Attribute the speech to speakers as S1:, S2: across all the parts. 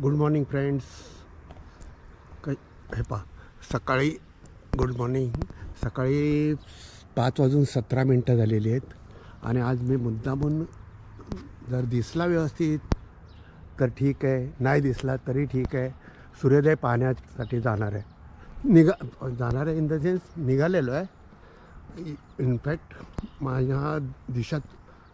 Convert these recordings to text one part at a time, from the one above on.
S1: Good morning friends. हे पहा, सकाळी गुड मॉर्निंग. सकाळी 5:17 झालेली आहेत आणि आज मी मुद्दामून जर दिसला व्यवस्थित तर ठीक आहे, नाही दिसला तरी ठीक आहे, सूर्योदय पाहण्यासाठी जाणार आहे. जाणार आहे इन द सेन्स निघालेलो आहे. इनफॅक्ट माझ्या दिशा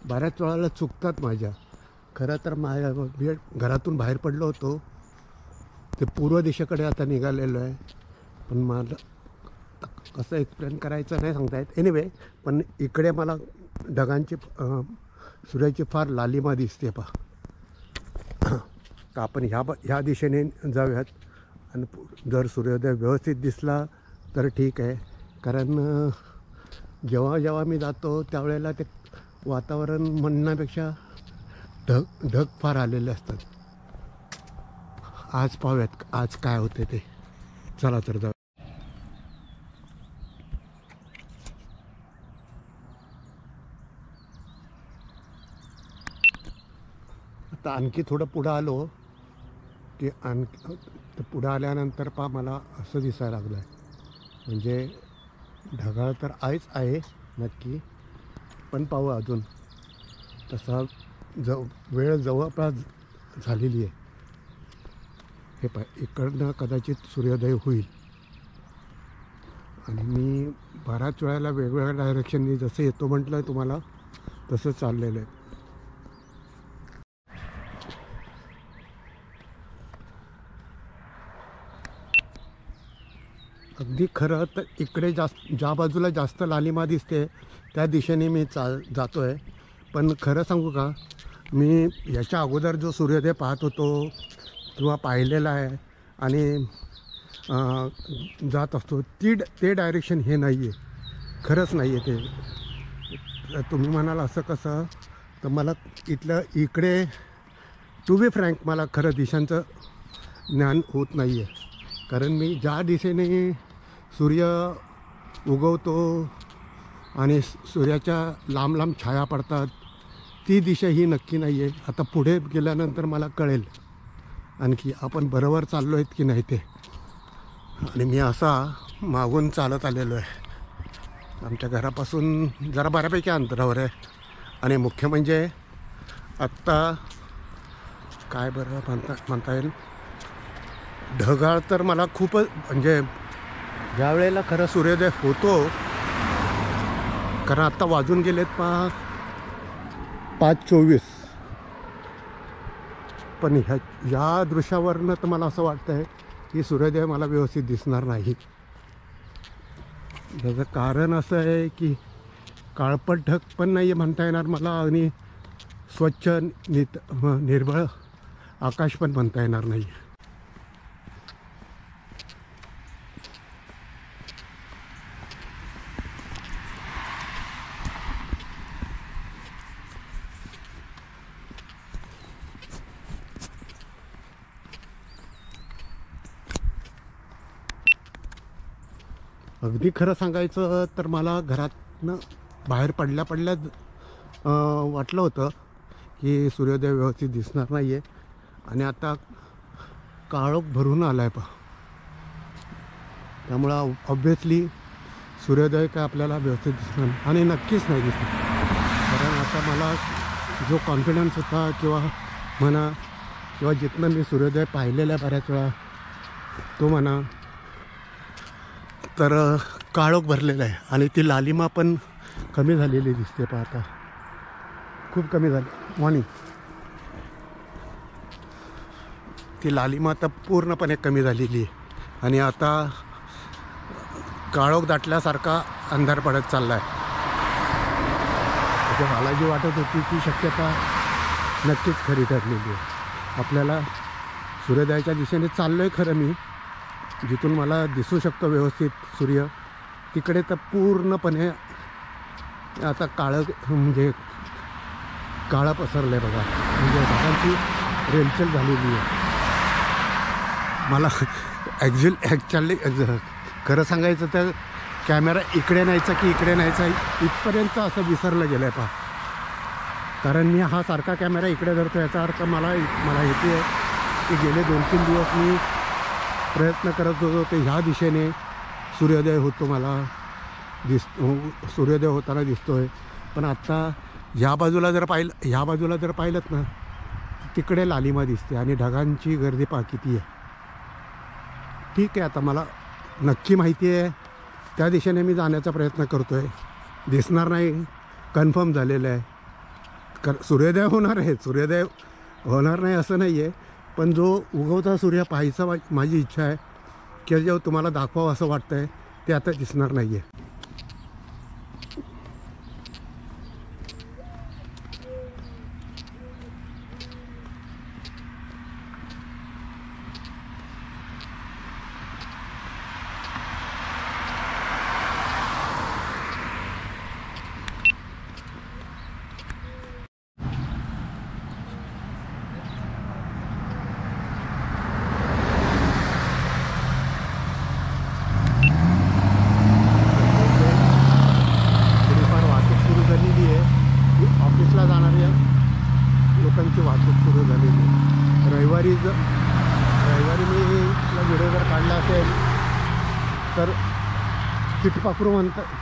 S1: बऱ्याच वेळाला चुकतात माझ्या. खरं तर मी घरातून बाहेर पडलो होतो ते पूर्व दिशेकडे आता निघालेलो आहे. पण मला कसं एक्सप्लेन करायचं नाही सांगता येत. एनिवे, पण इकडे मला ढगांची सूर्याची फार लालिमा दिसते पहा. तर आपण ह्या दिशेने जाऊयात आणि जर सूर्योदय व्यवस्थित दिसला तर ठीक आहे. कारण जेव्हा मी जातो त्यावेळेला ते वातावरण म्हणण्यापेक्षा ढग फार आलेले असतात. आज पाहूयात आज काय होते ते. चला तर जाऊ. आता आणखी थोडं पुढं आलो की पुढं आल्यानंतर मला असं दिसायला लागलं आहे. म्हणजे ढगाळ तर आहे नक्की, पण पाहू अजून. तसा वेळ जवळपास झालेली आहे. हे इकडनं कदाचित सूर्योदय होईल. आणि मी बऱ्याच वेळेला वेगवेगळ्या डायरेक्शननी जसं येतो म्हटलं तुम्हाला तसं चाललेलं आहे. अगदी खरं तर इकडे ज्या बाजूला जास्त लालिमा दिसते त्या दिशेने मी जातो आहे. पण खरं सांगू का, मी याच्या अगोदर जो सूर्योदय पाहत होतो किंवा पाहिलेला आहे आणि जात असतो ते डायरेक्शन हे नाही आहे. खरंच नाही आहे ते. तुम्ही म्हणाल असं कसं, तर मला इकडे टू बी फ्रँक मला खरं दिशांचं ज्ञान होत नाही आहे. कारण मी ज्या दिशेने सूर्य उगवतो आणि सूर्याच्या लांब लांब छाया पडतात ती दिशा ही नक्की नाही आहे. आता पुढे गेल्यानंतर मला कळेल आणखी आपण बरोबर चाललो आहेत की नाही ते. आणि मी असा मागून चालत आलेलो आहे. आमच्या घरापासून जरा बऱ्यापैकी अंतरावर आहे. आणि मुख्य म्हणजे आत्ता काय बरं म्हणता येईल, ढगाळ तर मला खूपच, म्हणजे ज्या वेळेला खरं सूर्योदय होतो, कारण आत्ता वाजून गेलेत 5:24. पण ह्या दृश्यावरनं तर मला असं वाटतं आहे की सूर्योदय मला व्यवस्थित दिसणार नाही. त्याचं कारण असं आहे की काळपट ढग पण नाही आहे म्हणता येणार मला, आणि स्वच्छ निर्मळ आकाश पण म्हणता येणार नाही. अगदी खरं सांगायचं तर मला घरातनं बाहेर पडल्याच वाटलं होतं की सूर्योदय व्यवस्थित दिसणार नाही आहे. आणि आता काळोख भरून आला आहे पहा. त्यामुळं ऑब्व्हियसली सूर्योदय काय आपल्याला व्यवस्थित दिसणार आणि नक्कीच नाही दिसणार. कारण आता मला जो कॉन्फिडन्स होता किंवा जिथनं मी सूर्योदय पाहिलेला आहे बऱ्याच वेळा तो म्हणा, तर काळोख भरलेला आहे. आणि ती लालिमा पण कमी झालेली दिसते पहा. आता खूप कमी झाली मॉर्निंग. ती लालिमा आता पूर्णपणे कमी झालेली आहे आणि आता काळोख दाटल्यासारखा अंधार पडत चालला आहे. मला जी वाटत होती ती शक्यता नक्कीच खरी ठरलेली आहे. आपल्याला सूर्योदयाच्या दिशेने चाललो आहे खरं मी, जिथून मला दिसू शकतो व्यवस्थित सूर्य, तिकडे तर पूर्णपणे आता काळं पसरलं आहे बघा. म्हणजे ढगांची रेलचेल झालेली आहे. मला ॲक्च्युअली खरं सांगायचं तर कॅमेरा इकडे न्यायचा की इकडे न्यायचा इथपर्यंत असं विसरलं गेलं आहे पहा. कारण मी हा सारखा कॅमेरा इकडे धरतो, याचा अर्थ मला येते की गेले 2-3 दिवस मी प्रयत्न करत होतो ते ह्या दिशेने सूर्योदय होतो मला सूर्योदय होताना दिसतोय. पण आत्ता ह्या बाजूला जर पाहिलं ना तिकडे लालिमा दिसते आणि ढगांची गर्दी पहा किती आहे. ठीक आहे, आता मला नक्की माहिती आहे त्या दिशेने मी जाण्याचा प्रयत्न करतो आहे. दिसणार नाही कन्फर्म झालेलं आहे. सूर्योदय होणार नाही असं नाही आहे, पण जो उगवता सूर्य पाहायचा माझी इच्छा आहे की जे तुम्हाला दाखवावं असं वाटतं आहे ते आता दिसणार नाही आहे. ऑफिसला जाणाऱ्या लोकांची वाहतूक सुरू झालेली आहे. रविवारी मी व्हिडिओ जर काढला असेल तर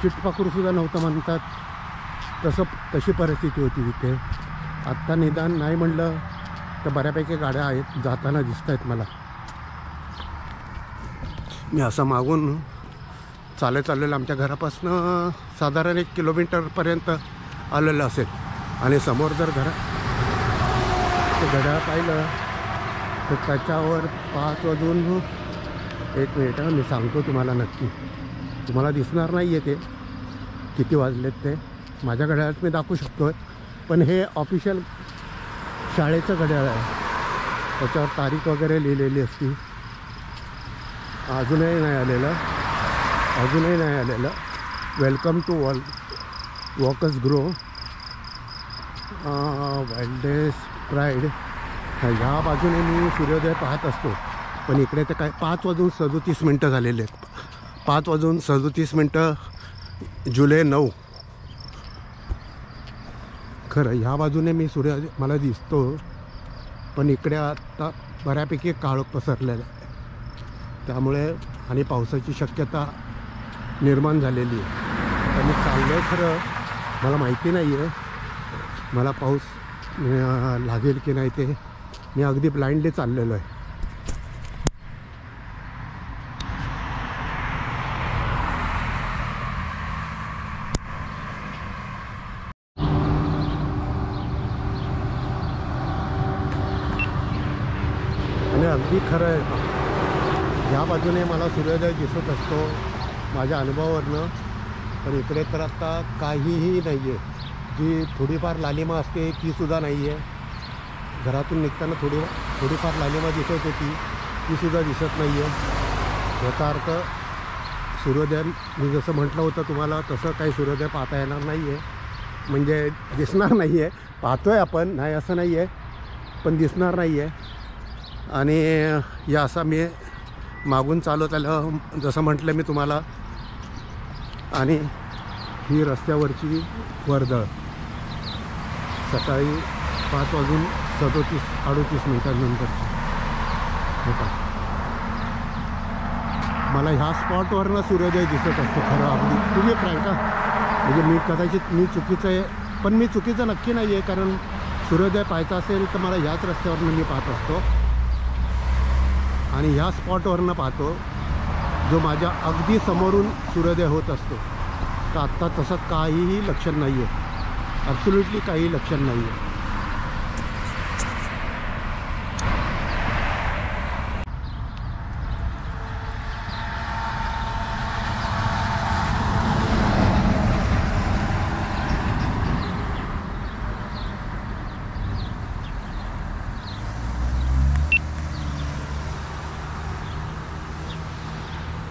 S1: चिटपाखरूसुद्धा नव्हतं म्हणतात तशी परिस्थिती होती तिथे. आत्ता निदान नाही म्हणलं तर बऱ्यापैकी गाड्या आहेत, जाताना दिसत आहेत मला. मी असं मागून चाललेलं आमच्या घरापासून साधारण 1 किलोमीटरपर्यंत आलेलं असेल आणि समोर जर घड्याळ पाहिलं तर त्याच्यावर 5 वाजून 1 मिनिट मी सांगतो तुम्हाला नक्की. तुम्हाला दिसणार नाही आहे ते किती वाजलेत ते. माझ्या घड्याळात मी दाखवू शकतो, पण हे ऑफिशियल शाळेचं घड्याळ आहे, त्याच्यावर तारीख वगैरे लिहिलेली असती. अजूनही नाही आलेलं. Welcome to walkers grow wildness pride. ह्या बाजूने मी सूर्योदय पाहत असतो, पण इकडे तर काय 5:37 झालेले आहेत. 5:37 जुलै 9. खरं ह्या बाजूने मी सूर्योदय मला दिसतो, पण इकडे आत्ता बऱ्यापैकी काळोख पसरलेला आहे. त्यामुळे आणि पावसाची शक्यता निर्माण झालेली आहे. तर मी चाललो आहे, खरं मला माहिती नाही आहे मला पाऊस लागेल की नाही ते. मी अगदी ब्लाइंडली चाललेलो आहे. आणि अगदी खरं आहे, ह्या बाजूने मला सूर्योदय दिसत असतो माझ्या अनुभवावरनं, पण इकडे तर आत्ता काहीही नाही आहे. जी थोडीफार लालिमा असते तीसुद्धा नाही आहे. घरातून निघताना थोडीफार लालिमा दिसत होती, तीसुद्धा दिसत नाही आहे. याचा अर्थ सूर्योदय मी जसं म्हटलं होतं तुम्हाला तसं काही सूर्योदय पाहता येणार नाही आहे, म्हणजे दिसणार नाही आहे. पाहतो आहे आपण, नाही असं नाही आहे, पण दिसणार नाही आहे. आणि या असा मी मागून चालत आलं जसं म्हटलं मी तुम्हाला. आणि ही रस्त्यावरची वर्दळ सकाळी 5:37-38 होता. मला ह्या स्पॉटवरनं सूर्योदय दिसत असतो खरं अगदी तुम्ही फ्रँक. म्हणजे मी कदाचित चुकीचं आहे, पण मी चुकीचं नक्की नाही आहे, कारण सूर्योदय पाहायचा असेल तर मला ह्याच रस्त्यावरनं मी पाहत असतो आणि ह्या स्पॉटवरनं पाहतो जो माझ्या अगदी समोरून सूर्योदय होत असतो. तर आत्ता तसं काहीही लक्षण नाही आहे, ॲब्सोल्युटली काही लक्षण नाही आहे.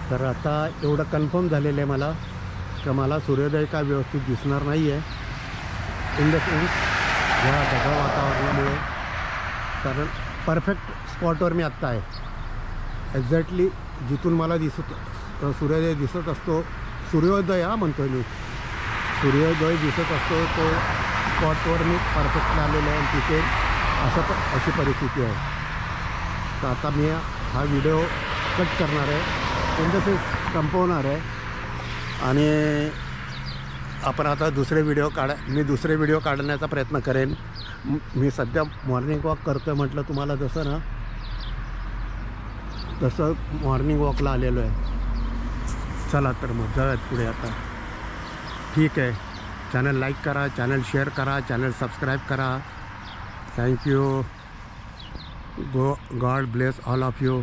S1: तर आता एवढं कन्फर्म झालेलं आहे मला की मला सूर्योदय काय व्यवस्थित दिसणार नाही आहे, इन द सेन्स ह्या ढगाळ वातावरणामुळे. कारण परफेक्ट स्पॉटवर मी आत्ता आहे, एक्झॅक्टली जिथून मला सूर्योदय दिसत असतो. सूर्योदय म्हणतो मी, सूर्योदय दिसत असतो तो स्पॉटवर मी परफेक्टली आलेलो आहे आणि तिथे अशी परिस्थिती आहे. तर आता मी हा व्हिडिओ कट करणार आहे, त्यांच्याशी संपवणार आहे आणि आपण आता मी दुसरे व्हिडिओ काढण्याचा प्रयत्न करेन. मी सध्या मॉर्निंग वॉक करतो आहे म्हटलं तुम्हाला, जसं ना तसं मॉर्निंग वॉकला आलेलो आहे. चला तर मग जाऊयात पुढे आता. ठीक आहे, चॅनल लाईक करा, चॅनल शेअर करा, चॅनल सबस्क्राईब करा. Thank you. God bless all of you.